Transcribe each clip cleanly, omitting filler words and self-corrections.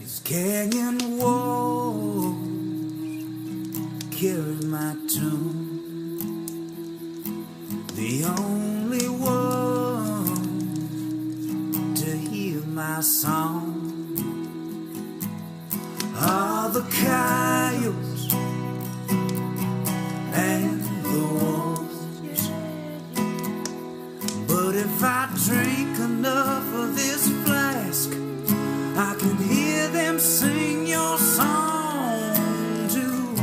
These canyon walls carry my tune. The only one to hear my song are the coyotes and the wolves. But if I drink enough of this flask, I can hear them sing your song too.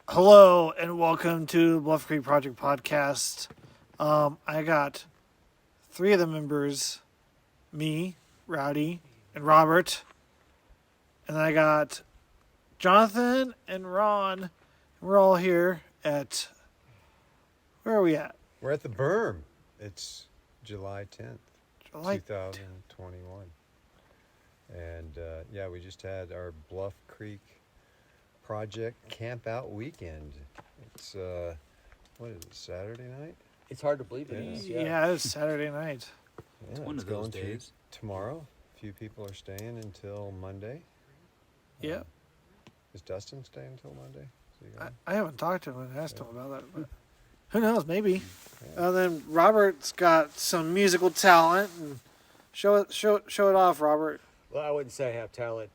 Hello and welcome to Bluff Creek Project Podcast. I got three of the members, me, Rowdy, and Robert. And then I got Jonathan and Ron. We're all here at, where are we at? We're at the berm. It's July 10th, July 2021. And we just had our Bluff Creek Project Camp Out Weekend. It's, what is it, Saturday night? It's hard to believe it is. Yeah, it's Saturday night. Yeah, It's one of those days. Tomorrow. A few people are staying until Monday. Yeah. Is Dustin staying until Monday? I haven't talked to him and asked him about that, but who knows, maybe. Then Robert's got some musical talent. And show it off, Robert. Well, I wouldn't say I have talent.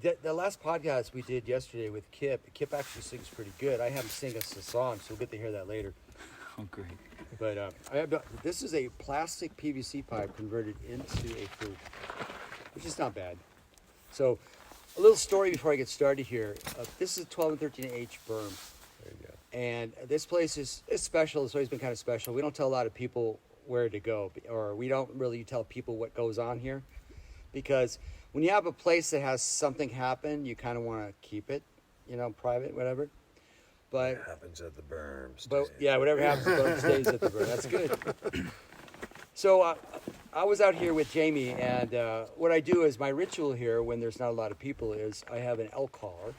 The last podcast we did yesterday with Kip actually sings pretty good. I have him sing us a song, so we'll get to hear that later. Oh, great. But this is a plastic PVC pipe converted into a flute, which is not bad. So, a little story before I get started here. This is a 12 and 13H berm. There you go. And this place is special. It's always been kind of special. We don't tell a lot of people where to go, or we don't really tell people what goes on here. Because when you have a place that has something happen, you kind of want to keep it, private, whatever. But What happens at the berm stays. But yeah, whatever happens at the berm stays at the berm. That's good. So I was out here with Jamie, and what I do is my ritual here when there's not a lot of people is I have an elk collar.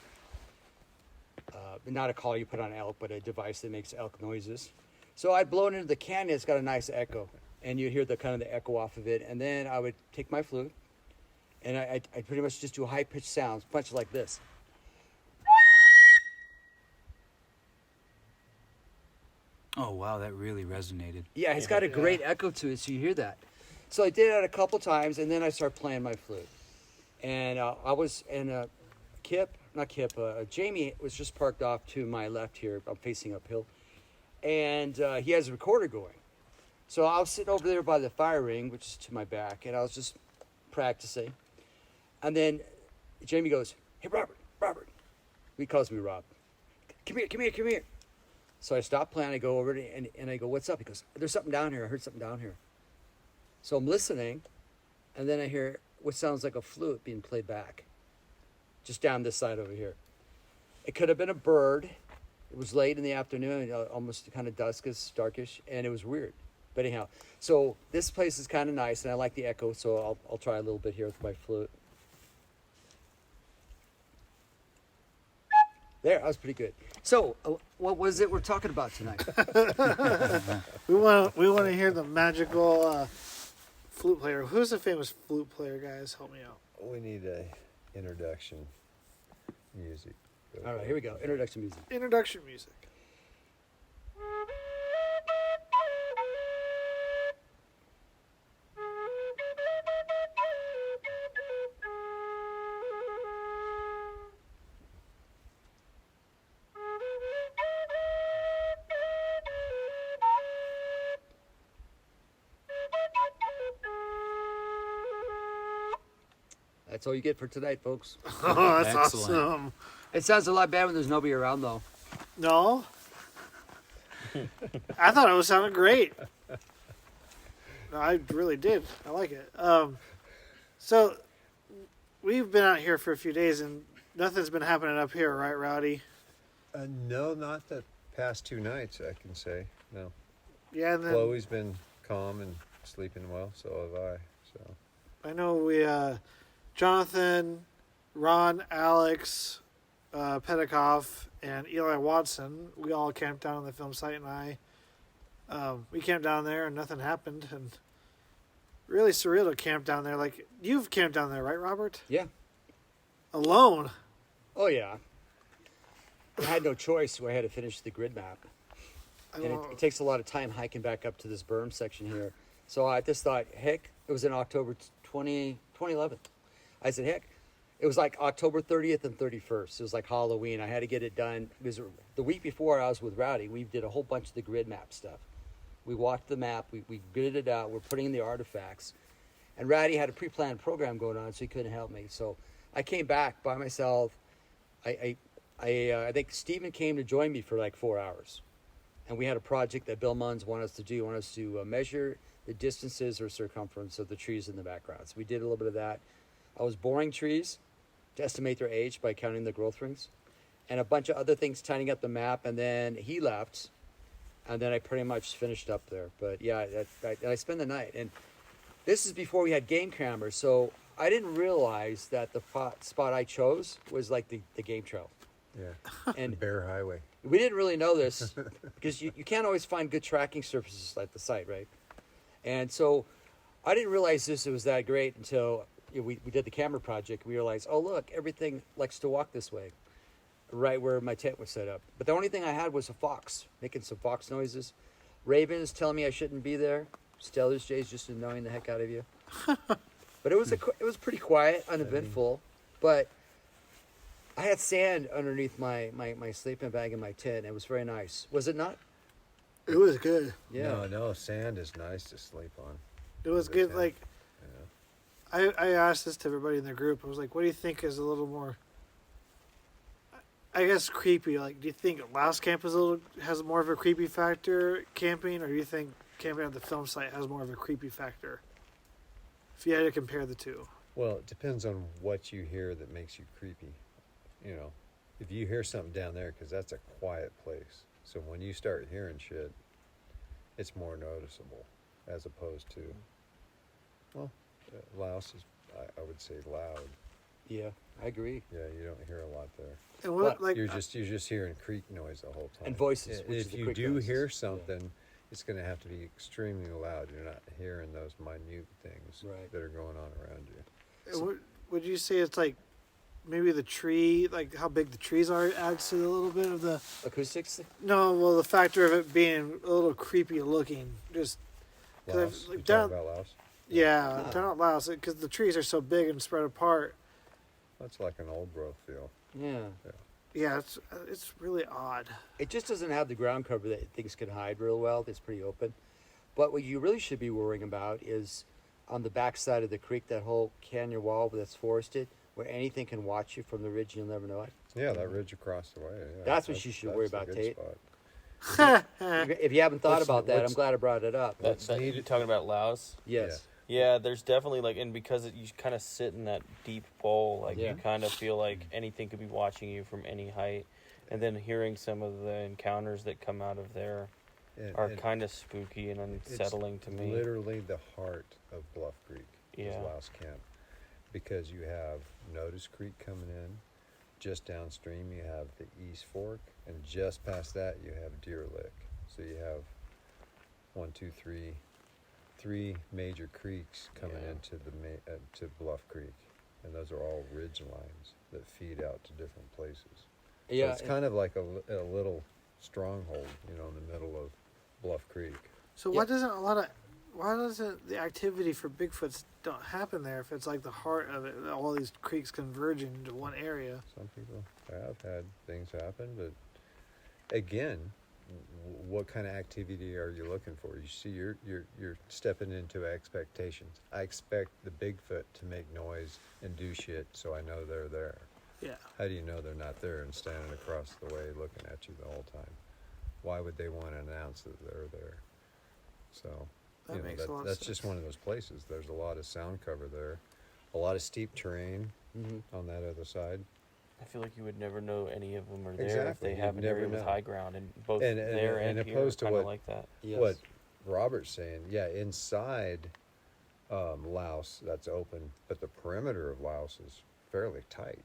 Not a collar you put on elk, but a device that makes elk noises. So I'd blow it into the canyon. It's got a nice echo, and you hear the echo off of it. And then I would take my flute, and I pretty much just do a high-pitched sound, much like this. Oh, wow, that really resonated. Yeah, it's got a great echo to it, so you hear that. So I did it a couple times, and then I started playing my flute. And Jamie was just parked off to my left here. I'm facing uphill. And he has a recorder going. So I was sitting over there by the fire ring, which is to my back, and I was just practicing. And then Jamie goes, "Hey, Robert." He calls me Rob. Come here. So I stop playing, I go over to, and I go, "What's up?" He goes, "There's something down here. I heard something down here." So I'm listening, and then I hear what sounds like a flute being played back, just down this side over here. It could have been a bird. It was late in the afternoon, almost kind of duskish, darkish, and it was weird. But anyhow, so this place is kind of nice, and I like the echo, so I'll try a little bit here with my flute. There, that was pretty good. So, what was it we're talking about tonight? We want to hear the magical flute player. Who's the famous flute player, guys? Help me out. We need a introduction music. All right, here we go. Introduction music. Introduction music. That's all you get for tonight, folks. Oh, that's Excellent. awesome. It sounds a lot better when there's nobody around, though. No? I thought it was sounding great. No, I really did. I like it. So, we've been out here for a few days, and nothing's been happening up here, right, Rowdy? No, not the past 2 nights, I can say. No. Yeah, and then Chloe's been calm and sleeping well, so have I. So I know we, Jonathan, Ron, Alex, Petikoff, and Eli Watson, we all camped down on the film site, and we camped down there, and nothing happened, and really surreal to camp down there. Like, you've camped down there, right, Robert? Yeah. Alone. Oh, yeah. I had no choice, so I had to finish the grid map. And it takes a lot of time hiking back up to this berm section here. So I just thought, heck, it was in October 2011. I said, heck, it was like October 30th and 31st. It was like Halloween. I had to get it done. Because the week before I was with Rowdy, we did a whole bunch of the grid map stuff. We walked the map. We gridded it out. We're putting in the artifacts. And Rowdy had a pre-planned program going on, so he couldn't help me. So I came back by myself. I think Stephen came to join me for like 4 hours. And we had a project that Bill Munns wanted us to do. He wanted us to measure the distances or circumference of the trees in the background. So we did a little bit of that. I was boring trees to estimate their age by counting the growth rings. And a bunch of other things, tidying up the map. And then he left. And then I pretty much finished up there. But yeah, I spent the night. And this is before we had game cameras. So I didn't realize that the spot I chose was like the game trail. Yeah. And Bear Highway. we didn't really know this because you can't always find good tracking surfaces at the site, right? And so I didn't realize it was that great until we did the camera project. We realized, oh, look, everything likes to walk this way, right where my tent was set up. But the only thing I had was a fox, making some fox noises. Ravens telling me I shouldn't be there. Stellar's Jays just annoying the heck out of you. But it was pretty quiet, uneventful. But I had sand underneath my sleeping bag in my tent. It was very nice. Was it not? It was good. Yeah. No, sand is nice to sleep on. It was good. Yeah. Like, I asked this to everybody in the group. I was like, what do you think is a little more, I guess, creepy? Like, do you think Louse Camp has more of a creepy factor camping, or do you think camping at the film site has more of a creepy factor? If you had to compare the two. Well, it depends on what you hear that makes you creepy. You know, if you hear something down there, because that's a quiet place. So when you start hearing shit, it's more noticeable as opposed to, well, Louse is, I would say, loud. Yeah, I agree. Yeah, you don't hear a lot there. And what, But like, You're just hearing creek noise the whole time. And voices, which is If the you creek do noises. hear something, it's going to have to be extremely loud. You're not hearing those minute things Right. that are going on around you. would you say it's like maybe the tree, like how big the trees are, adds to a little bit of the Acoustics? no, well, the factor of it being a little creepy looking, just Louse. like You down, talking about Louse? yeah, Ah. down at Louse, because the trees are so big and spread apart. That's like an old growth feel. Yeah. Yeah, it's really odd. It just doesn't have the ground cover that things can hide real well. It's pretty open. But what you really should be worrying about is on the back side of the creek, that whole canyon wall that's forested, where anything can watch you from the ridge and you'll never know it. Yeah, that ridge across the way. Yeah, That's what you should worry the about, good Tate. spot. If you haven't thought What's- about that, I'm what's- glad I brought it up. What's That needed- you're talking about Laos? Yes. Yeah, there's definitely like, and because you kind of sit in that deep bowl, like Yeah. you kind of feel like anything could be watching you from any height. And then hearing some of the encounters that come out of there are and kind of spooky and unsettling to me. Literally the heart of Bluff Creek is Yeah. Louse Camp, because you have Notice Creek coming in. Just downstream, you have the East Fork, and just past that, you have Deer Lick. So you have 3 major creeks coming Yeah. into to Bluff Creek, and those are all ridge lines that feed out to different places. Yeah. So it's kind of like a little stronghold, in the middle of Bluff Creek. So Yeah. why doesn't the activity for Bigfoots don't happen there if it's like the heart of it, all these creeks converging into one area? Some people have had things happen, but again, what kind of activity are you looking for? You see, you're stepping into expectations. I expect the Bigfoot to make noise and do shit, so I know they're there. Yeah. How do you know they're not there and standing across the way looking at you the whole time? Why would they want to announce that they're there? So, That makes a lot of that's sense. just one of those places. There's a lot of sound cover there, a lot of steep terrain Mhm. on that other side. I feel like you would never know any of them are there if Exactly, they you'd have an never area with know. high ground, and both And there and here are opposed to kind of what- like that. Yes. What Robert's saying, yeah, inside Louse, that's open, but the perimeter of Louse is fairly tight.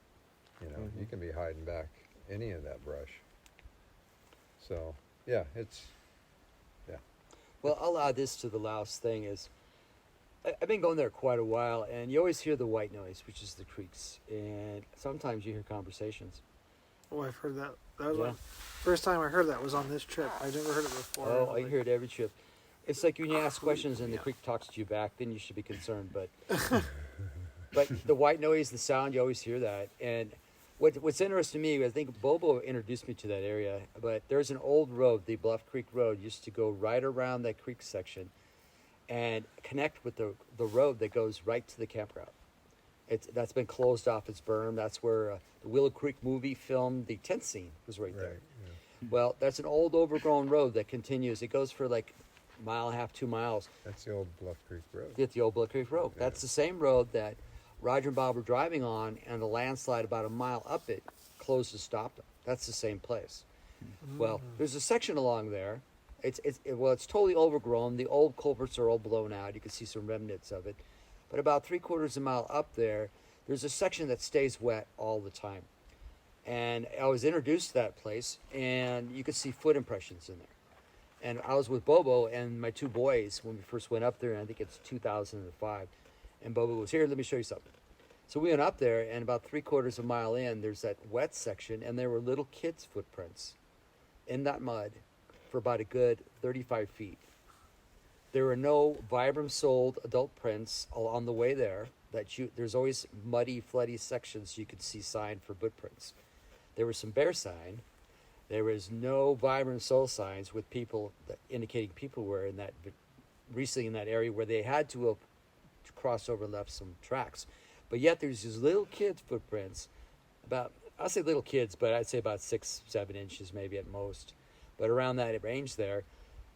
You Mhm. can be hiding back any of that brush. So, yeah, Well, I'll add this to the Laos thing is I've been going there quite a while, and you always hear the white noise, which is the creeks, and sometimes you hear conversations. Oh, I've heard that. That was Yeah. like first time I heard that was on this trip. I never heard it before. Oh, I hear it every trip. It's like when you ask questions and the creek talks to you back, then you should be concerned. But the white noise, the sound, you always hear that. And what's interesting to me, I think Bobo introduced me to that area, but there's an old road, the Bluff Creek Road, used to go right around that creek section and connect with the road that goes right to the campground. That's been closed off. It's burned. That's where the Willow Creek movie filmed. The tent scene was right there. Yeah. Well, that's an old overgrown road that continues. It goes for like a mile and a half, 2 miles. That's the old Bluff Creek Road. Get the old Bluff Creek Road. Yeah. That's the same road that Roger and Bob were driving on, and the landslide about a mile up it closed to stop them. That's the same place. Well, there's a section along there. It's totally overgrown. The old culverts are all blown out. You can see some remnants of it. But about 3/4 of a mile up there, there's a section that stays wet all the time. And I was introduced to that place, and you could see foot impressions in there. And I was with Bobo and my 2 boys when we first went up there, and I think it's 2005. And Bobo was, here, let me show you something. So we went up there, and about 3/4 of a mile in, there's that wet section, and there were little kids' footprints in that mud for about a good 35 feet. There were no Vibram-sold adult prints on the way there. There's always muddy, floody sections you could see sign for footprints. There was some bear sign. There was no Vibram-sold signs with people indicating people were in that recently in that area where they had to cross over and left some tracks. But yet there's these little kids' footprints, I'll say little kids, but I'd say about 6, 7 inches maybe at most, but around that range there,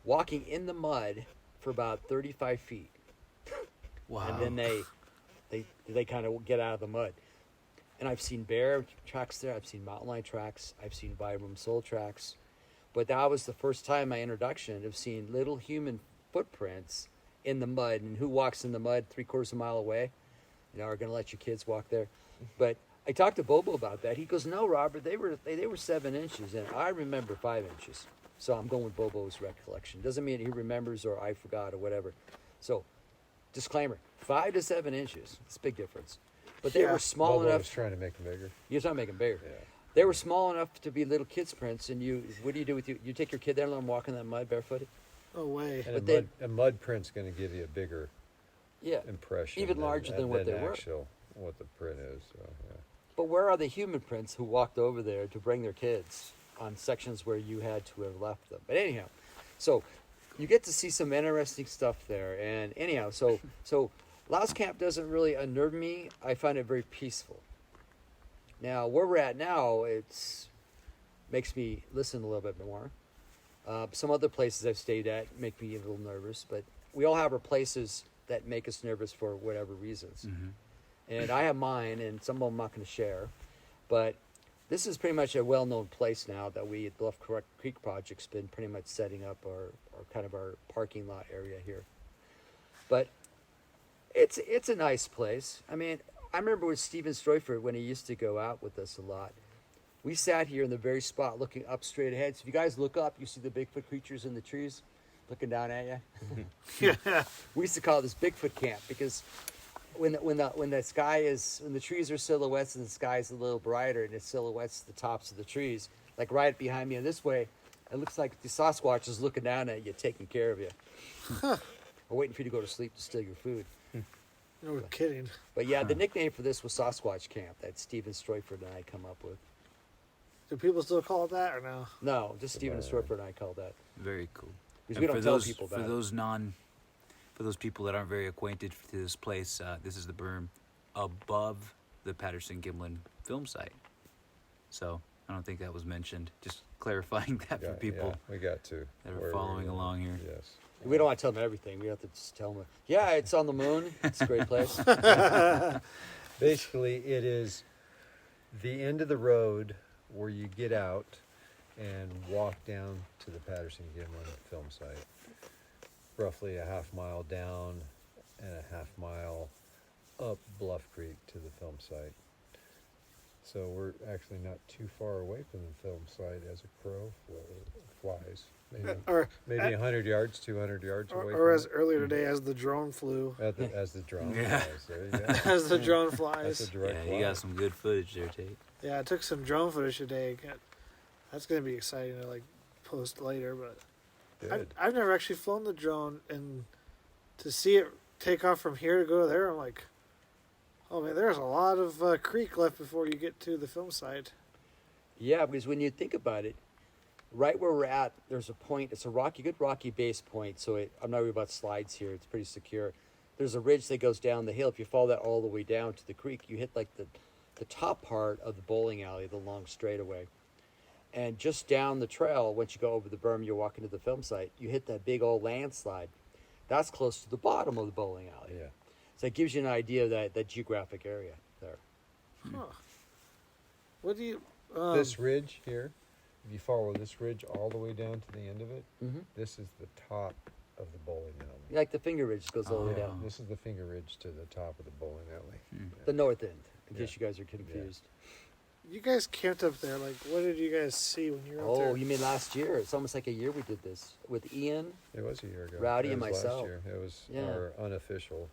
walking in the mud for about 35 feet. Wow. And then they kind of get out of the mud. And I've seen bear tracks there. I've seen mountain lion tracks. I've seen Vibram sole tracks. But that was the first time, my introduction, of seeing little human footprints in the mud. And who walks in the mud 3/4 of a mile away? Are going to let your kids walk there. But I talked to Bobo about that. He goes, no, Robert, they were 7 inches. And I remember 5 inches. So I'm going with Bobo's recollection. Doesn't mean he remembers or I forgot or whatever. So, disclaimer, 5 to 7 inches. It's a big difference. But they were small Bobo enough. was trying to make them bigger. You're trying to make them bigger. Yeah. They were small enough to be little kids' prints. And what do you do with you? You take your kid there and let them walk in that mud barefooted? No way. And a mud print's going to give you a bigger Yeah. impression. Even larger than what they were. What the print is. So, yeah. But where are the human prints who walked over there to bring their kids on sections where you had to have left them? But anyhow, so you get to see some interesting stuff there. And anyhow, so Louse Camp doesn't really unnerve me. I find it very peaceful. Now, where we're at now, makes me listen a little bit more. Some other places I've stayed at make me a little nervous, but we all have our places that make us nervous for whatever reasons. Mm-hmm. And I have mine, and some of them I'm not going to share. But this is pretty much a well-known place now that we at Bluff Creek Project's been pretty much setting up our kind of our parking lot area here. But it's a nice place. I mean, I remember with Steven Stroyford when he used to go out with us a lot. We sat here in the very spot looking up straight ahead. So if you guys look up, you see the Bigfoot creatures in the trees looking down at you. Yeah. We used to call this Bigfoot camp because when the trees are silhouettes and the sky is a little brighter and it silhouettes the tops of the trees, like right behind me in this way, it looks like the Sasquatch is looking down at you, taking care of you. Or waiting for you to go to sleep to steal your food. No kidding. But yeah, the nickname for this was Sasquatch Camp that Steven Stroyford and I come up with. Do people still call it that or no? No, just Steven Stroyford and I call that. Very cool. Because And we don't for tell those, people for that. those people that aren't very acquainted to this place, this is the berm above the Patterson Gimlin film site. So I don't think that was mentioned. Just clarifying that for people Yeah, we got to. that where are following along here. Yes. We don't want to tell them everything. We have to just tell them, yeah, it's on the moon. It's a great place. Basically, it is the end of the road where you get out and walk down to the Patterson Gimlin film site. Roughly a half mile down and a half mile up Bluff Creek to the film site. So we're actually not too far away from the film site as a crow flies. Maybe 100 yards, 200 yards away. Or from as it. earlier today, as the drone flew. As the drone Yeah. flies. There you go. As the drone That's flies. a direct Yeah, you got some good footage there, Tate. Yeah, I took some drone footage today. That's going to be exciting to post later. But Good. I've never actually flown the drone, and to see it take off from here to go to there, I'm like, oh man, there's a lot of creek left before you get to the film site. Yeah, because when you think about it, right where we're at, there's a point. It's a good rocky base point. So I'm not worried about slides here. It's pretty secure. There's a ridge that goes down the hill. If you follow that all the way down to the creek, you hit the top part of the bowling alley, the long straightaway. And just down the trail, once you go over the berm, you're walking to the film site, you hit that big old landslide. That's close to the bottom of the bowling alley. Yeah. So it gives you an idea of that geographic area there. Huh. What do you... This ridge here, if you follow this ridge all the way down to the end of it, Mm-hmm. this is the top of the bowling alley. Like the finger ridge goes all the way Oh. down. This is the finger ridge to the top of the bowling alley. Hmm. The north end, in Yeah. case you guys are confused. You guys camped up there. What did you guys see when you were up Oh, there? you mean last year? It's almost like a year we did this with Ian. It was a year ago. Rowdy It and was myself. Last year. It was Yeah. our unofficial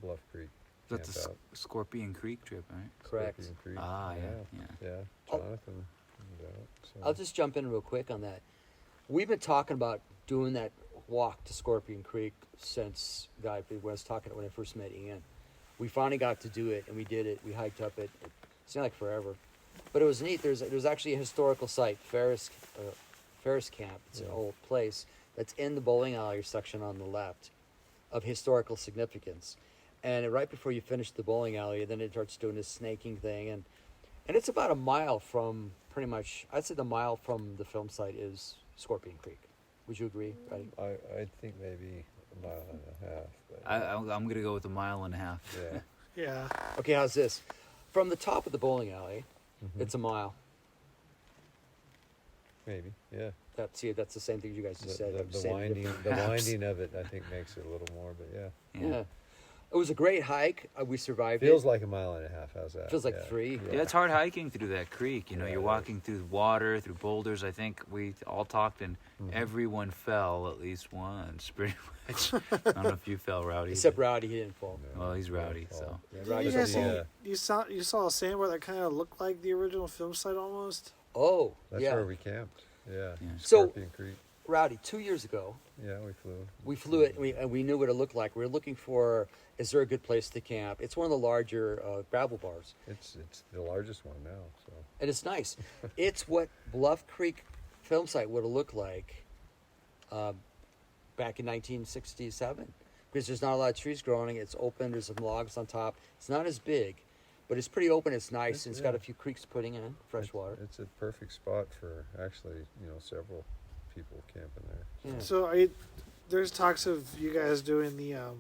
Bluff Creek camp That's the out. Scorpion Creek trip, right? Correct. Scorpion Creek. Ah, yeah. Yeah, Oh. Jonathan. So. I'll just jump in real quick on that. We've been talking about doing that walk to Scorpion Creek since when I first met Ian. We finally got to do it, and we did it. We hiked up it. It seemed like forever, but it was neat. There's actually a historical site, Ferris Camp. It's an old place that's in the bowling alley section on the left, of historical significance. And right before you finish the bowling alley, then it starts doing this snaking thing, and it's about a mile from pretty much. I'd say the mile from the film site is Scorpion Creek. Would you agree, Rowdy? I think maybe a mile and a half. But I'm going to go with 1.5 miles. yeah. Yeah. Okay, how's this? From the top of the bowling alley, Mhm. it's a mile. Maybe. Yeah. That's the same thing you guys just said. I'm The saying winding, different. the winding of it, I think, makes it a little more. But yeah, Yeah. It was a great hike. We survived feels it. like a mile and a half. How's that? Feels like Yeah. 3. Yeah, it's hard hiking through that creek. Yeah, You're it walking through water, through boulders. I think we all talked, and Mhm. everyone fell at least once, pretty much. I don't know if you fell, Rowdy. Except but- Rowdy, he didn't fall. No, Well, he's rowdy, fall. so. Yeah, Did Rowdy's you guys okay. see, you saw a sandbar that kind of looked like the original film site almost? Oh, That's yeah. where we camped. Yeah. Yeah. So- Scorpion Creek. Rowdy, 2 years ago, Yeah, we flew. we flew it, and we knew what it looked like. We were looking for, is there a good place to camp? It's one of the larger gravel bars, It's the largest one now. So and it's nice. It's what Bluff Creek film site would have looked like back in 1967, because there's not a lot of trees growing. It's open. There's some logs on top. It's not as big, but it's pretty open. It's nice. It's got a few creeks putting in fresh water. It's a perfect spot for actually, several people camping there. Yeah. So there's talks of you guys doing the, well,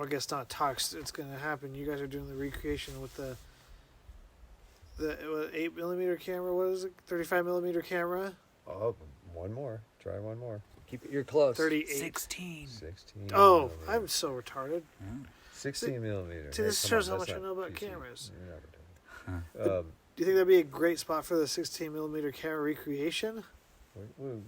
I guess not talks, it's going to happen. You guys are doing the recreation with the 8mm camera, what is it, 35mm camera? Oh, one more. Try one more. Keep your close. 38. 16. 16. Oh, millimeter. I'm so retarded. 16 millimeter. See, this come shows on, how that's much I not know about PC. cameras. You're never doing it. Do you think that'd be a great spot for the 16mm camera recreation?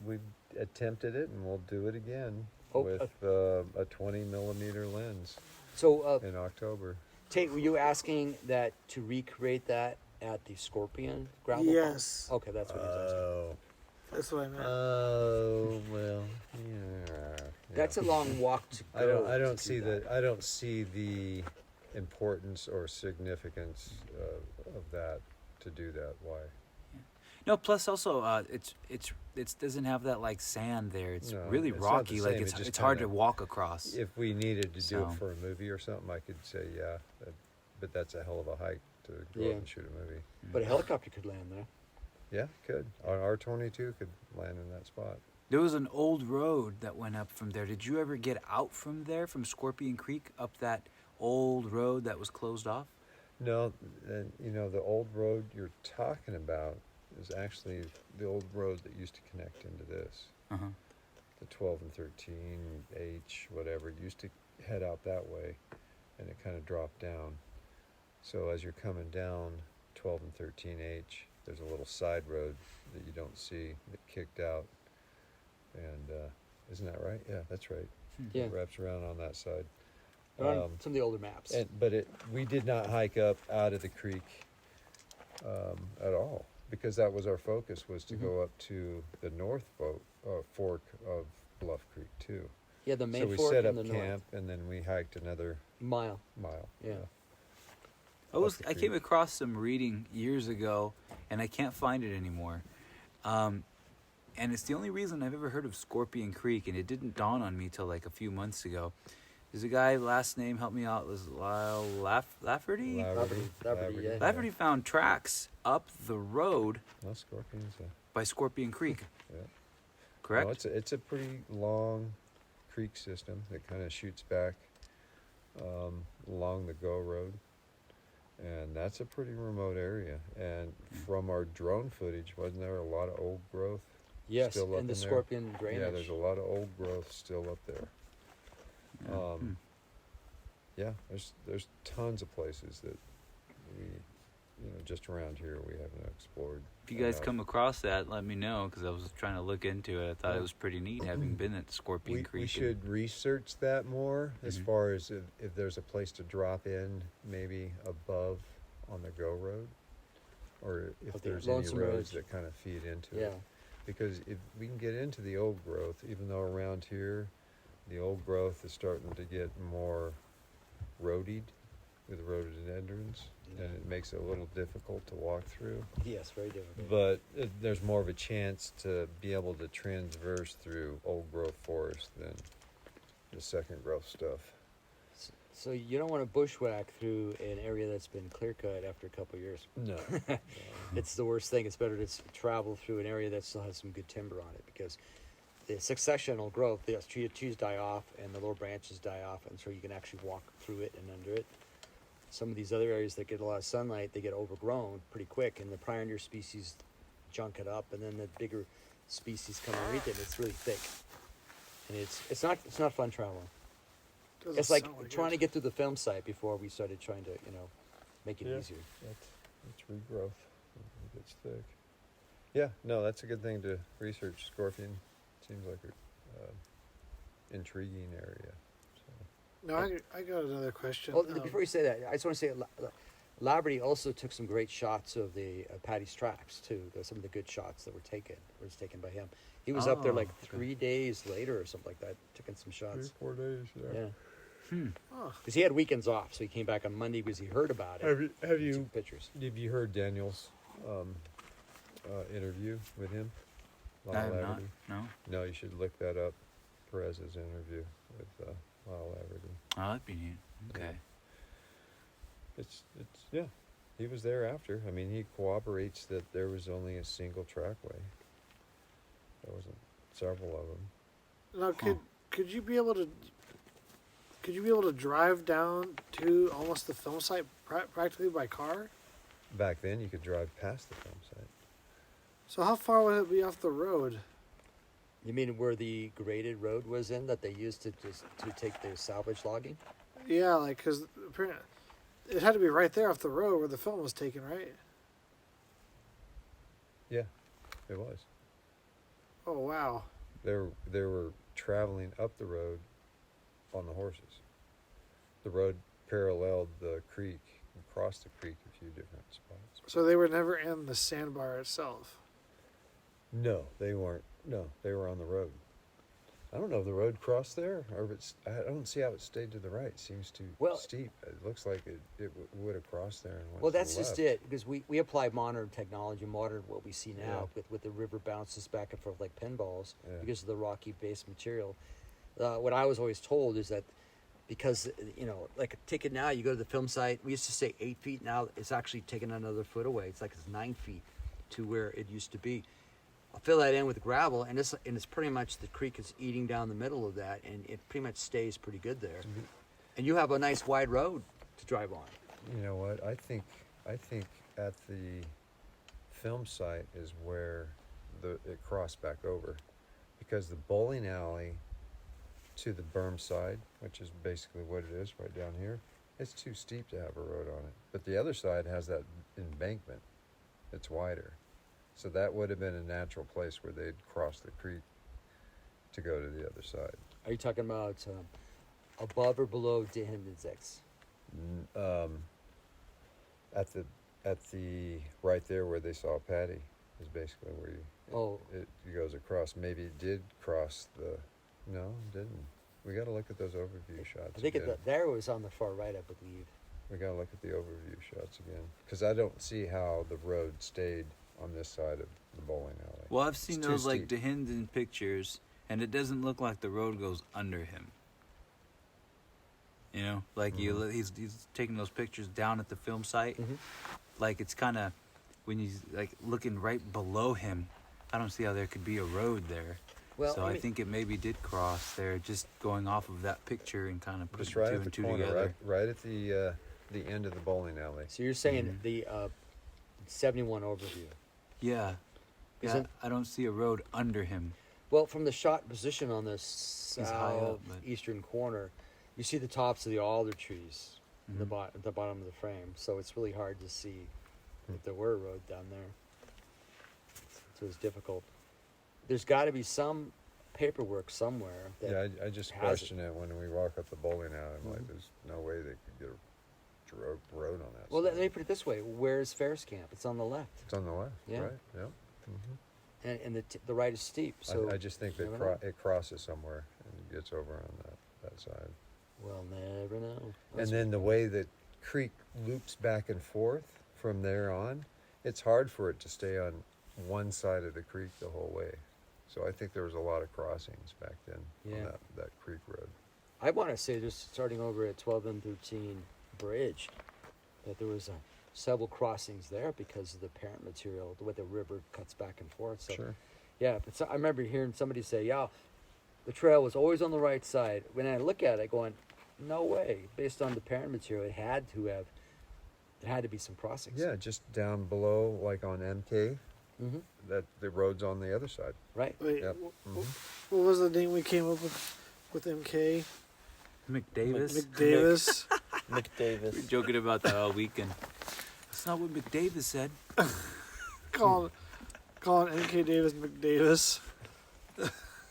We attempted it, and we'll do it again Oh, with a 20 millimeter lens So, in October. Tate, were you asking that to recreate that at the Scorpion gravel bar? Yes. Okay, that's what he was asking. Oh. That's what I meant. Well, yeah. That's a long walk to go. I don't to see do that. I don't see the importance or significance of that to do that. Why? No, plus also, it doesn't have that like sand there. It's No, really it's not rocky. the Like same. It just it's hard to kinda- walk across. If we needed to do So- it for a movie or something, I could say yeah, but that's a hell of a hike to go Yeah. out and shoot a movie. But a helicopter could land there. Yeah, could. Our R-22 could land in that spot. There was an old road that went up from there. Did you ever get out from there, from Scorpion Creek, up that old road that was closed off? No, and the old road you're talking about is actually the old road that used to connect into this. Uh-huh. The 12 and 13H, whatever, it used to head out that way, and it kind of dropped down. So as you're coming down 12 and 13H. There's a little side road that you don't see that kicked out. And isn't that right? Yeah, that's right. Yeah. It wraps around on that side. On some of the older maps. But we did not hike up out of the creek at all, because that was our focus, was to go up to the north fork of Bluff Creek too. Yeah, the main so we fork set in up the camp, and then we hiked another mile. mile. Yeah. I came across some reading years ago, and I can't find it anymore. And it's the only reason I've ever heard of Scorpion Creek, and it didn't dawn on me till like a few months ago. There's a guy, last name, help me out, was Lyle Lafferty? Lafferty, yeah. Lafferty found tracks up the road No scorpions. by Scorpion Creek. Yeah. Correct? No, it's a pretty long creek system that kind of shoots back along the Go Road, and that's a pretty remote area. And from our drone footage, wasn't there a lot of old growth? Yes, still up and the in there? scorpion drainage. Yeah, there's a lot of old growth still up there. Yeah, there's tons of places that we, just around here we haven't explored. If you guys enough. come across that, let me know, because I was trying to look into it. I thought it was pretty neat, having been at Scorpion Creek. We should research that more, as far as if there's a place to drop in, maybe above on the Go Road, or if Okay, there's any Lonesome roads Roads. that kind of feed into Yeah. it. Because if we can get into the old growth, even though around here the old growth is starting to get more roadied with rhododendrons, and it makes it a little difficult to walk through. Yes, very difficult. But there's more of a chance to be able to transverse through old growth forest than the second growth stuff. So you don't want to bushwhack through an area that's been clear cut after a couple of years. No. It's the worst thing. It's better to travel through an area that still has some good timber on it, because the successional growth, the trees die off and the lower branches die off, and so you can actually walk through it and under it. Some of these other areas that get a lot of sunlight, they get overgrown pretty quick, and the pioneer species junk it up, and then the bigger species come underneath it, and it's really thick. And it's not fun traveling. Doesn't It's like sound trying to it. get through the film site before we started trying to, make it Yeah. easier. It's regrowth. It gets thick. Yeah, no, that's a good thing to research. Scorpion seems like a intriguing area. So. No, I got another question. Oh, before you say that, I just want to say Laverty also took some great shots of the Patty's tracks too. There's some of the good shots that were taken by him. He was up there like 3 days later or something like that, taking some shots. 3 or 4 days. Yeah, Oh, because he had weekends off, so he came back on Monday because he heard about it. Have Took you pictures? heard Daniel's interview with him? I have not. Laverty? No? No, you should look that up. Perez's interview with Lyle Laverty. Oh, that'd be neat. Okay. It's yeah. He was there after. I mean, he corroborates that there was only a single trackway. There wasn't several of them. now could you be able to drive down to almost the film site practically by car? Back then, you could drive past the film site. So how far would it be off the road? You mean where the graded road was in that they used to take their salvage logging? Yeah, like because it had to be right there off the road where the film was taken, right? Yeah, it was. Oh wow. They were traveling up the road on the horses. The road paralleled the creek and crossed the creek a few different spots. So they were never in the sandbar itself. No, they weren't. No, they were on the road. I don't know if the road crossed there, or if I don't see how it stayed to the right. It seems too steep. It looks like it would have crossed there and went Well, to the that's just left. it, because we apply modern technology, modern what we see now Yeah. with the river bounces back and forth like pinballs Yeah. because of the rocky base material. What I was always told is that because, like take it now, you go to the film site, we used to say 8 feet, now it's actually taken another foot away. It's like it's 9 feet to where it used to be. I'll fill that in with gravel, and it's pretty much the creek is eating down the middle of that, and it pretty much stays pretty good there. Mm-hmm. And you have a nice wide road to drive on. You know what? I think at the film site is where it crossed back over, because the bowling alley to the berm side, which is basically what it is right down here, It's too steep to have a road on it. But the other side has that embankment. It's wider. So that would have been a natural place where they'd cross the creek to go to the other side. Are you talking about above or below Dehindenzix? At the right there where they saw Patty is basically where it goes across. Maybe it did cross the. No, it didn't. We got to look at those overview shots. I think again. there was on the far right, I believe. We got to look at the overview shots again because I don't see how the road stayed on this side of the bowling alley. Well, I've seen It's too those like steep. Dehinden pictures, and it doesn't look like the road goes under him. You know, like he's taking those pictures down at the film site. Mm-hmm. Like it's kind of when he's like looking right below him. I don't see how there could be a road there. Well, So I think it maybe did cross there, just going off of that picture and kind of putting Just right two at the and two corner, together. right at the end of the bowling alley. So you're saying the 71 overview. Yeah. Yeah, Isn't- I don't see a road under him. Well, from the shot position on the high up, but- southeastern corner, you see the tops of the alder trees Mm-hmm. at the bottom of the frame. So it's really hard to see if there were a road down there. So it's difficult. There's got to be some paperwork somewhere. That Yeah, I just has question it when we walk up the bowling alley. I'm like, Mhm. there's no way they could get a road on that Well, side. let me put it this way: where's Ferris Camp? It's on the left, It's on the left, Yeah. right? Yep. and the right is steep. So I just think that never know. it crosses somewhere and gets over on that side. We'll never know. And then the way that creek loops back and forth from there on, it's hard for it to stay on one side of the creek the whole way. So I think there was a lot of crossings back then Yeah. on that creek road. I want to say, just starting over at 12 and 13 Bridge, that there was several crossings there because of the parent material, the way the river cuts back and forth. So, Sure. yeah, but I remember hearing somebody say, yeah, the trail was always on the right side. When I look at it, going, no way. Based on the parent material, there had to be some crossings. Yeah, just down below, like on MK, Mm-hmm. that the road's on the other side. Right. Wait, Yep. what was the name we came up with MK? McDavis. McDavis. We were McDavis. joking about that all weekend. That's not what McDavis said. calling MK Davis McDavis.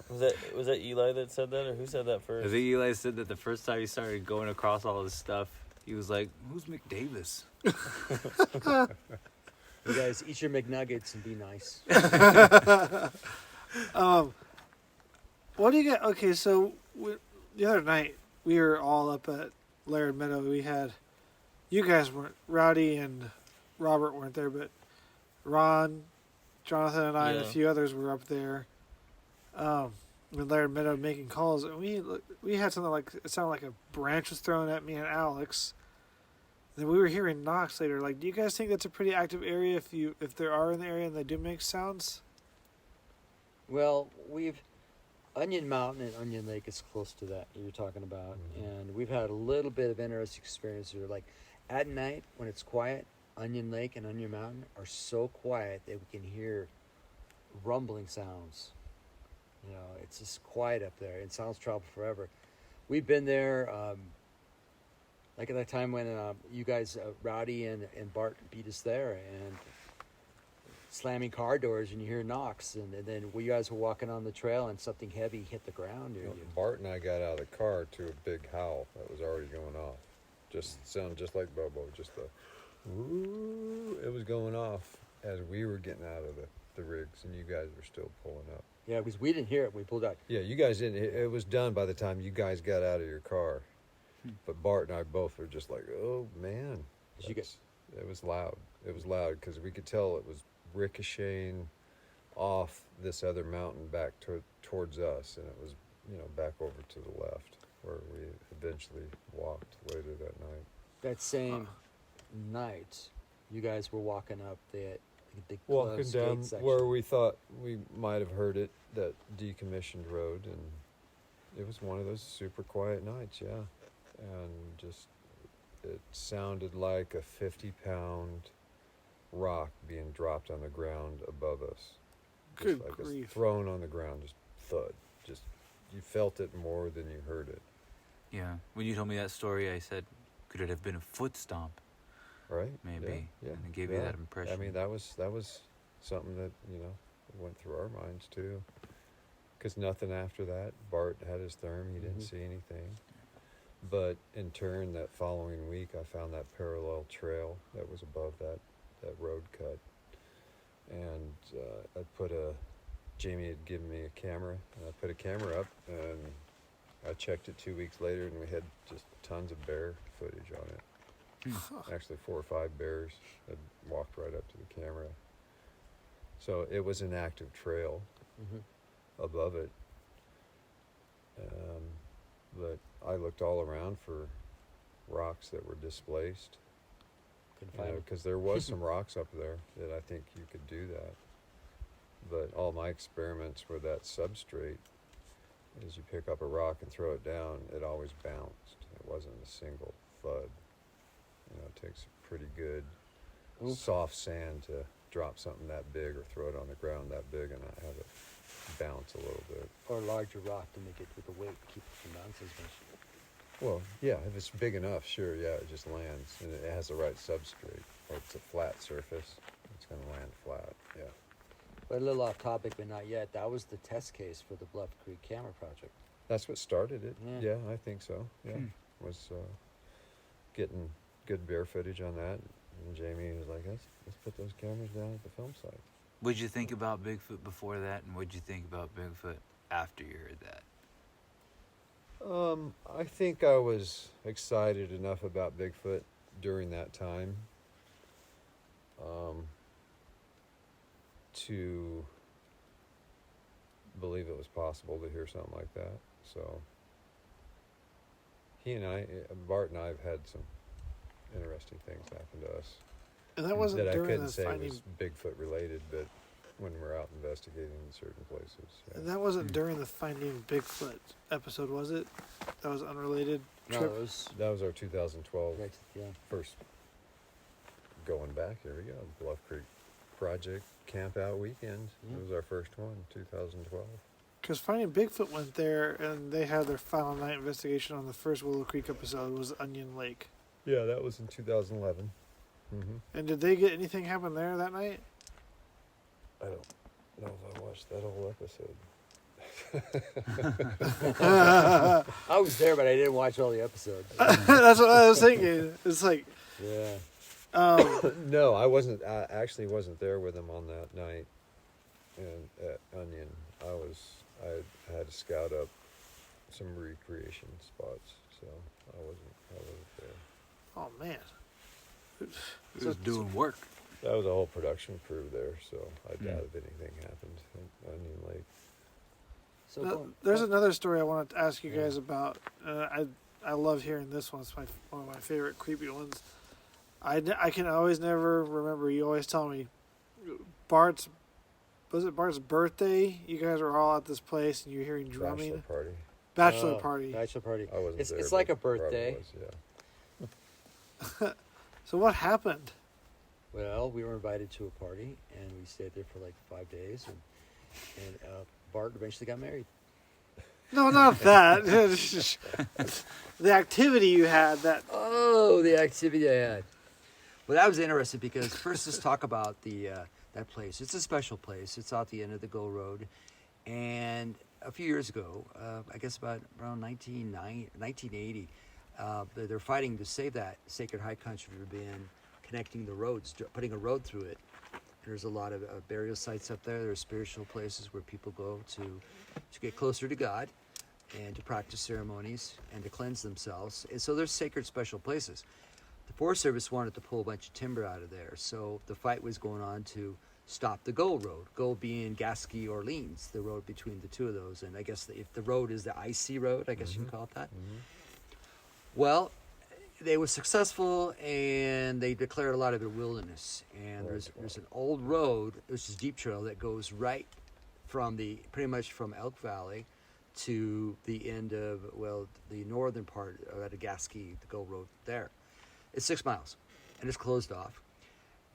Was that Eli that said that, or who said that I first? think Eli said that the first time he started going across all this stuff, he was like, "Who's McDavis?" You guys eat your McNuggets and be nice. What do you get? Okay, so the other night we were all up at Laird Meadow. We had, you guys weren't, Rowdy and Robert weren't there, but Ron, Jonathan, and I and a Yeah. few others were up there. In Laird Meadow making calls, and we had something like, it sounded like a branch was thrown at me and Alex. Then we were hearing knocks later. Like, do you guys think that's a pretty active area if there are in the area and they do make sounds? Well, Onion Mountain and Onion Lake is close to that you're talking about, and we've had a little bit of interesting experience here. Like at night when it's quiet, Onion Lake and Onion Mountain are so quiet that we can hear rumbling sounds. You know, it's just quiet up there, and sounds travel forever. We've been there, like at that time when you guys, Rowdy and Bart beat us there, and slamming car doors, and you hear knocks, and then we guys were walking on the trail, and something heavy hit the ground near you. Bart and I got out of the car to a big howl that was already going off. Just sounded just like Bobo, just the woo. It was going off as we were getting out of the rigs, and you guys were still pulling up. Yeah, because we didn't hear it when we pulled out. Yeah, you guys didn't. It was done by the time you guys got out of your car. But Bart and I both were just like, "Oh man!" Did you get- It was loud. It was loud because we could tell it was ricocheting off this other mountain back towards us, and it was, back over to the left where we eventually walked later that night. That same night, you guys were walking up the Walking closed down gate section. where we thought we might have heard it, that decommissioned road, and it was one of those super quiet nights, yeah. And just, it sounded like a 50-pound rock being dropped on the ground above us. Good Just like grief. it's thrown on the ground, just thud. Just, you felt it more than you heard it. Yeah. When you told me that story, I said, Could it have been a foot stomp? Right? Maybe. Yeah. And it gave you that impression. I mean, that was something that, went through our minds too. Because nothing after that. Bart had his therm. He didn't see anything. But in turn, that following week, I found that parallel trail that was above that road cut. And Jamie had given me a camera, and I put a camera up, and I checked it 2 weeks later, and we had just tons of bear footage on it. Actually, 4 or 5 bears had walked right up to the camera. So it was an active trail above it. But I looked all around for rocks that were displaced. Couldn't find them. Because there was some rocks up there that I think you could do that. But all my experiments with that substrate is you pick up a rock and throw it down, it always bounced. It wasn't a single thud. It takes pretty good soft sand to drop something that big or throw it on the ground that big and not have it bounce a little bit. Or a larger rock to make it with the weight to keep it from bouncing as much. Well, yeah, if it's big enough, sure, yeah, it just lands. And it has the right substrate. Or it's a flat surface, it's going to land flat, yeah. But a little off topic, but not yet. That was the test case for the Bluff Creek camera project. That's what started it. Yeah. Yeah, I think so. Yeah, was getting good bear footage on that, and Jamie was like, "Let's put those cameras down at the film site." What'd you think about Bigfoot before that, and what'd you think about Bigfoot after you heard that? I think I was excited enough about Bigfoot during that time to believe it was possible to hear something like that. So Bart and I have had some interesting things happen to us. And that wasn't that I during couldn't the say finding. was Bigfoot related, but when we're out investigating in certain places. Yeah. And that wasn't during the Finding Bigfoot episode, was it? That was unrelated No, trip. it was That was our 2012 yeah. first going back. Here we go. Bluff Creek Project Camp Out Weekend. Yeah. It was our first one, 2012. Because Finding Bigfoot went there, and they had their final night investigation on the first Willow Creek episode. Was Onion Lake. Yeah, that was in 2011. Mm-hmm. And did they get anything happen there that night? I don't know if I watched that whole episode. I was there, but I didn't watch all the episodes. That's what I was thinking. It's like, Yeah. No, I wasn't. I actually wasn't there with them on that night. And at Onion, I had to scout up some recreation spots, so I wasn't there. oh man. It was doing work. That was a whole production crew there, so I doubt if anything happened at Onion Lake. So Now, there's another story I wanted to ask you guys about. I love hearing this one. It's one of my favorite creepy ones. I can always never remember. You always tell me Bart's birthday? You guys were all at this place and you're hearing drumming. Bachelor party. Bachelor party. I wasn't there. It's like a but Robert birthday. was, yeah. So what happened? Well, we were invited to a party, and we stayed there for like 5 days, and Bart eventually got married. No, not that. The activity you had that. Oh, the activity I had. Well, that was interesting because first let's talk about that place. It's a special place. It's out the end of the Go Road, and a few years ago, I guess about around 1980, they're fighting to save that sacred high country for being connecting the roads, putting a road through it. There's a lot of burial sites up there. There's spiritual places where people go to get closer to God and to practice ceremonies and to cleanse themselves. And so there's sacred special places. The Forest Service wanted to pull a bunch of timber out of there, so the fight was going on to stop the Go Road. Go being Gasky Orleans, the road between the two of those. And I guess if the road is the IC road, I guess you can call it that. Mm-hmm. Well, they were successful, and they declared a lot of it wilderness. And there's an old road, which is Deep Trail, that goes right from pretty much from Elk Valley to the end of, the northern part of the Gasky, the Go Road there. It's 6 miles, and it's closed off.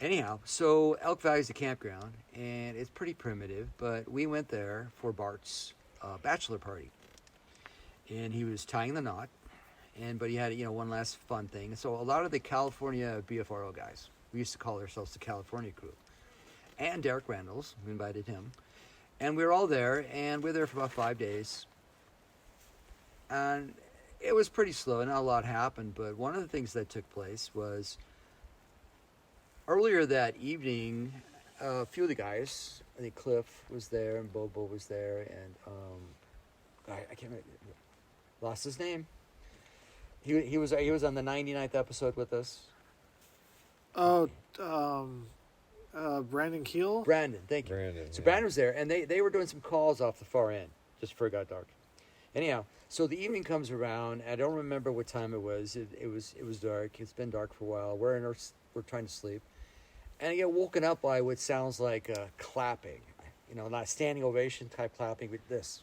Anyhow, so Elk Valley is a campground, and it's pretty primitive, but we went there for Bart's bachelor party. And he was tying the knot, but he had, one last fun thing. So a lot of the California BFRO guys, we used to call ourselves the California crew, and Derek Randalls, we invited him, and we were all there, and we were there for about 5 days, and it was pretty slow, not a lot happened, but one of the things that took place was earlier that evening, a few of the guys, I think Cliff was there, and Bobo was there, and I can't remember, lost his name. He was on the 99th episode with us. Oh, Brandon Keel? Brandon, thank you. So Brandon was there, and they were doing some calls off the far end, just before it got dark. Anyhow, so the evening comes around. I don't remember what time it was. It was dark. It's been dark for a while. We're trying to sleep, and I get woken up by what sounds like clapping. Not a standing ovation type clapping, but this.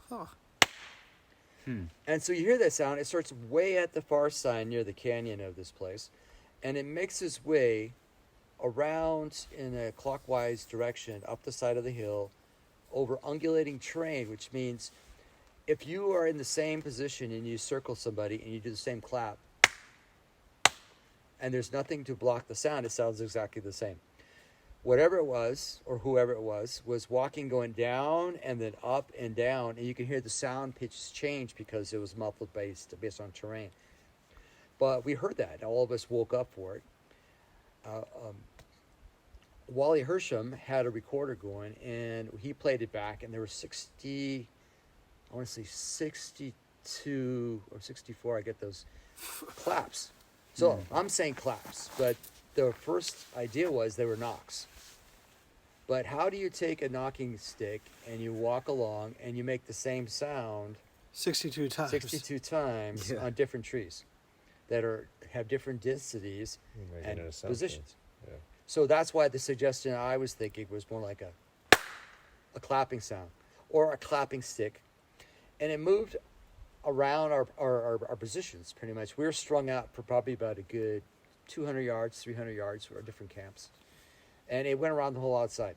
Huh. And so you hear that sound. It starts way at the far side near the canyon of this place, and it makes its way around in a clockwise direction up the side of the hill over undulating terrain, which means if you are in the same position and you circle somebody and you do the same clap and there's nothing to block the sound, it sounds exactly the same. Whatever it was, or whoever it was walking, going down and then up and down, and you can hear the sound pitches change because it was muffled based on terrain. But we heard that. All of us woke up for it. Wally Hersham had a recorder going, and he played it back, and there were 62 or 64, I get those claps. So I'm saying claps, but the first idea was they were knocks. But how do you take a knocking stick and you walk along and you make the same sound 62 times. 62 times on different trees that have different densities and positions? Yeah. So that's why the suggestion I was thinking was more like a clapping sound or a clapping stick. And it moved around our positions pretty much. We were strung out for probably about a good 200 yards, 300 yards for our different camps. And it went around the whole outside.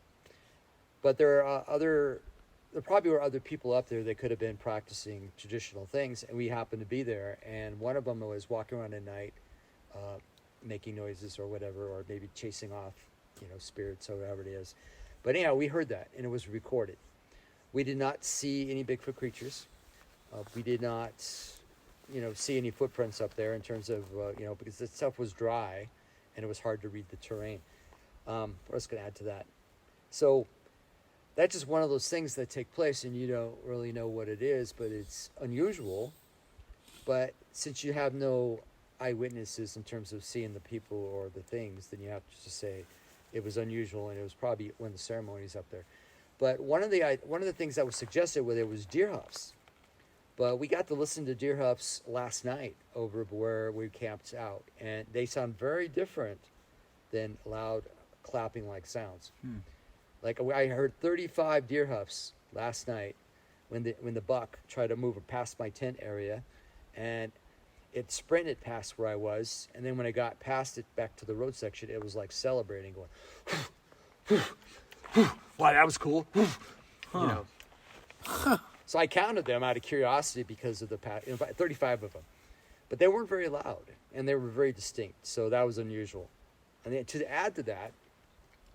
But there probably were other people up there that could have been practicing traditional things, and we happened to be there. And one of them was walking around at night, making noises or whatever, or maybe chasing off, spirits or whatever it is. But anyhow, we heard that, and it was recorded. We did not see any Bigfoot creatures. We did not, see any footprints up there in terms of, because the stuff was dry, and it was hard to read the terrain. I was going to add to that. So that's just one of those things that take place, and you don't really know what it is, but it's unusual. But since you have no eyewitnesses in terms of seeing the people or the things, then you have to just say it was unusual, and it was probably one of the ceremonies up there. But one of the things that was suggested was there was deer hoofs. But we got to listen to deer hoofs last night over where we camped out, and they sound very different than loud clapping-like sounds. Like I heard 35 deer hoofs last night when the buck tried to move past my tent area, and it sprinted past where I was, and then when I got past it back to the road section, it was like celebrating, going, wow, that was cool. So I counted them out of curiosity because of 35 of them. But they weren't very loud, and they were very distinct, so that was unusual. And then to add to that,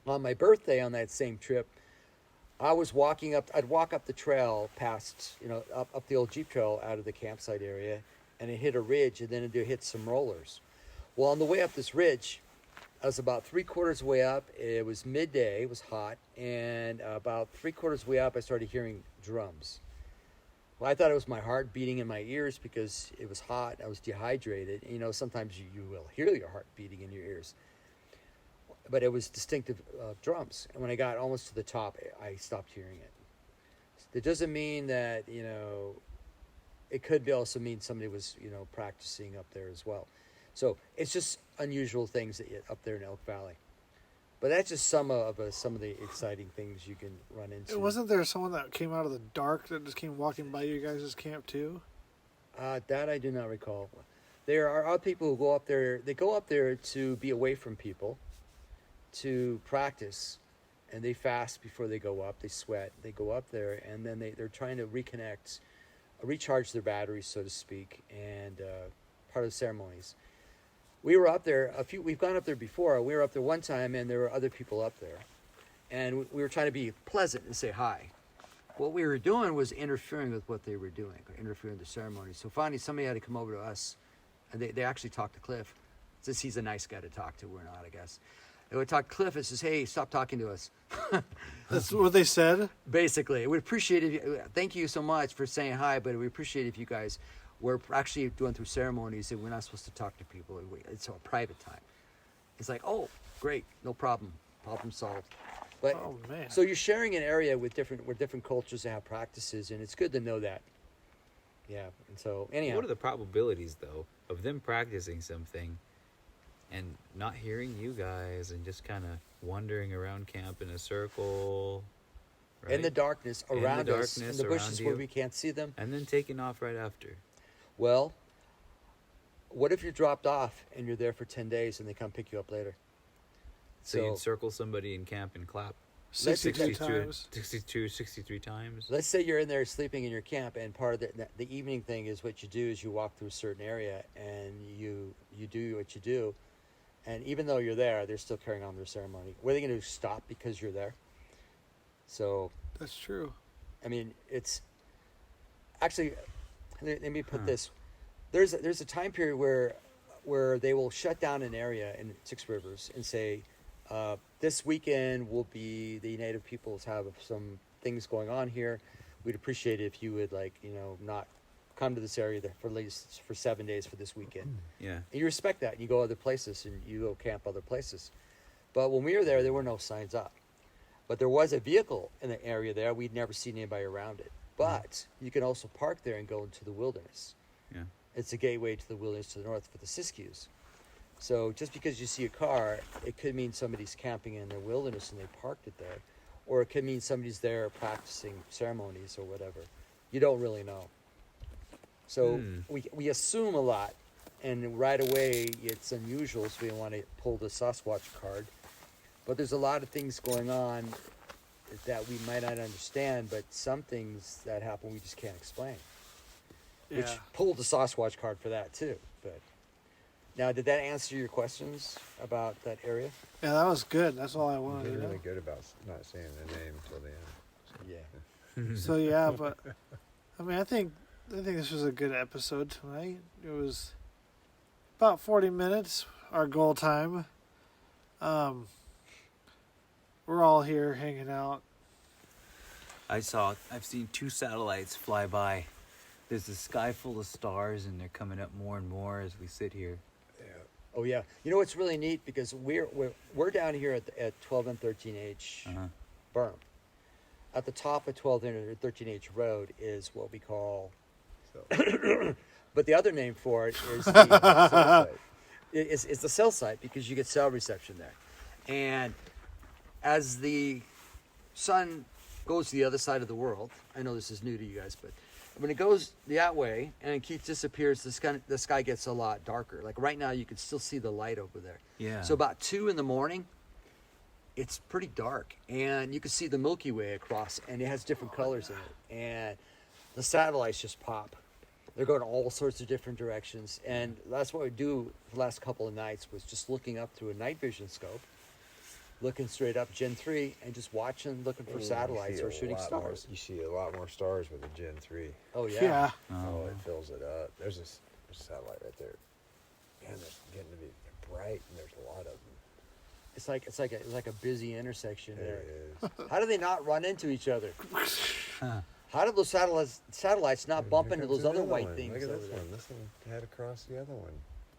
on my birthday on that same trip, I'd walk up the trail past, up the old Jeep trail out of the campsite area, and it hit a ridge, and then it hit some rollers. Well, on the way up this ridge, I was about 3/4 way up. It was midday, it was hot, and about 3/4 way up, I started hearing drums. Well, I thought it was my heart beating in my ears because it was hot. I was dehydrated. Sometimes you will hear your heart beating in your ears. But it was distinctive drums. And when I got almost to the top, I stopped hearing it. That doesn't mean that, it could also mean somebody was, practicing up there as well. So it's just unusual things up there in Elk Valley. But that's just some of the exciting things you can run into. Wasn't there someone that came out of the dark that just came walking by you guys' camp too? That I do not recall. There are other people who go up there. They go up there to be away from people, to practice, and they fast before they go up. They sweat. They go up there, and then they're trying to recharge their batteries, so to speak, and part of the ceremonies. We were up there we've gone up there before. We were up there one time, and there were other people up there, and we were trying to be pleasant and say hi. What we were doing was interfering with what they were doing, interfering with the ceremony. So finally, somebody had to come over to us, and they actually talked to Cliff, since he's a nice guy to talk to. We're not, I guess. They would talk to Cliff and says, "Hey, stop talking to us." That's what they said? Basically, we appreciate it. Thank you so much for saying hi, but we appreciate if you guys were actually going through ceremonies and we're not supposed to talk to people. It's a private time. It's like, oh, great, no problem, problem solved. But Oh, man. so you're sharing an area with different cultures that have practices, and it's good to know that. Yeah, and so anyhow, What are the probabilities, though, of them practicing something and not hearing you guys and just kind of wandering around camp in a circle, right? in the darkness In the around us, in darkness the around bushes where you. we can't see them? And then taking off right after. Well, what if you're dropped off and you're there for 10 days and they come pick you up later? So you'd circle somebody in camp and clap 62 times. 63 times. Let's say you're in there sleeping in your camp, and part of the evening thing is what you do is you walk through a certain area and you do what you do, and even though you're there, they're still carrying on their ceremony. What are they going to do? Stop because you're there? So, That's true. I mean, it's actually. Let me put this: there's a time period where they will shut down an area in Six Rivers and say, this weekend will be the Native peoples have some things going on here. We'd appreciate it if you would not come to this area for at least for 7 days for this weekend. Yeah. And you respect that, and you go other places, and you go camp other places. But when we were there were no signs up. But there was a vehicle in the area there. We'd never seen anybody around it. But you can also park there and go into the wilderness. Yeah. It's a gateway to the wilderness to the north for the Siskiyous. So just because you see a car, it could mean somebody's camping in the wilderness and they parked it there. Or it could mean somebody's there practicing ceremonies or whatever. You don't really know. So we assume a lot, and right away it's unusual, so we want to pull the Sasquatch card. But there's a lot of things going on that we might not understand, but some things that happen we just can't explain. Which Yeah. pulled the Sasquatch card for that too. But now, did that answer your questions about that area? Yeah, that was good. That's all I They're wanted to know. really good about not saying the name until the end. Yeah. So yeah, but I mean, I think this was a good episode tonight. It was about 40 minutes, our goal time. We're all here hanging out. I've seen 2 satellites fly by. There's a sky full of stars, and they're coming up more and more as we sit here. Oh yeah. You know what's really neat, because we're down here at 12 and 13H berm. At the top of 12 and 13H road is what we call. So, But the other name for it is the cell site. It's the cell site, because you get cell reception there. And as the sun goes to the other side of the world, I know this is new to you guys, but when it goes that way and it keeps disappears, the sky gets a lot darker. Like right now, you can still see the light over there. Yeah. So about 2 a.m, it's pretty dark, and you can see the Milky Way across, and it has different colors in it. And the satellites just pop. They're going all sorts of different directions, and that's what we do the last couple of nights, was just looking up through a night vision scope, looking straight up Gen 3 and just watching, looking for satellites or shooting stars. You see a lot more stars with a Gen 3. Oh yeah. Yeah. Oh, it fills it up. There's a satellite right there. And it's getting to be bright, and there's a lot of them. It's like a busy intersection there. It is. How do they not run into each other? How did those satellites not bump Here into comes those other another white one. things Look at over this there? one. This one head across the other one.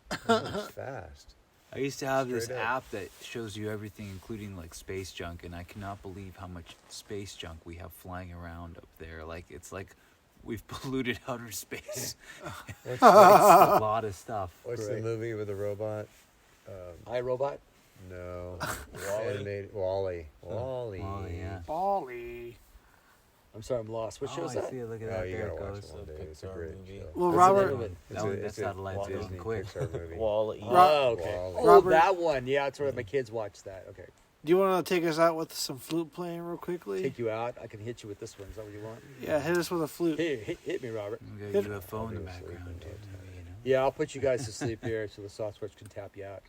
That one's fast. I used to have this Straight up. app that shows you everything, including like space junk, and I cannot believe how much space junk we have flying around up there. Like it's like we've polluted outer space. It's a lot of stuff. What's Great. the movie with the robot? iRobot? No. Animated. Wall-E. Wall-E. Wall-E, yeah. Bally. I'm sorry, I'm lost. What show is I that? see it. Look at Oh, that. you There gotta it watch goes. it one day. It's a Pixar great movie. show. Well, What's the Robert, name of it? That satellite's Disney getting quick. Pixar movie. Wall-E. Ro- Oh, okay. Wall-E. Oh, Robert- that one. Yeah, that's right. My kids watched that. Okay. Do you want to take us out with some flute playing real quickly? Take you out. I can hit you with this one. Is that what you want? Yeah, hit us with a flute. Here, hit me, Robert. We got a UFO in the background, too. Yeah, I'll put you guys to sleep here so the Sasquatch can tap you out.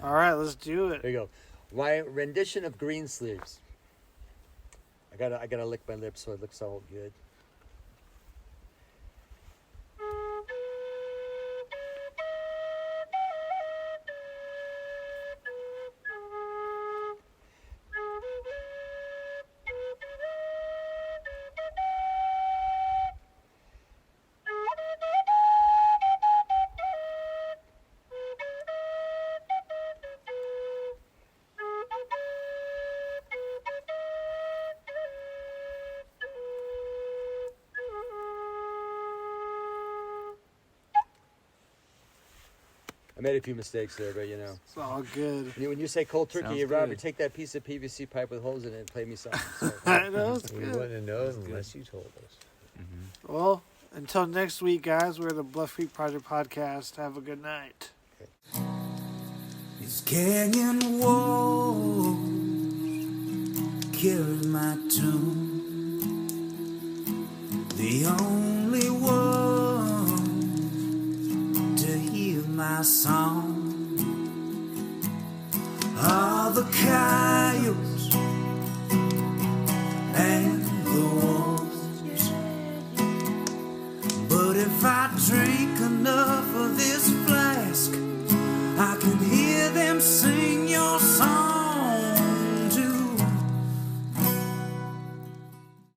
All right, let's do it. There you go. My rendition of Green Sleeves. I gotta lick my lips so it looks all good. I made a few mistakes there, but you know. It's all good. When you say cold turkey, Sounds Robert, good. take that piece of PVC pipe with holes in it and play me something. So. I know, it's We good. wouldn't have known unless you told us. Well, until next week, guys, we're the Bluff Creek Project Podcast. Have a good night. These canyon walls carry my tune. The only one to hear my song are the coyotes and the wolves. But if I drink enough of this flask, I can hear them sing your song.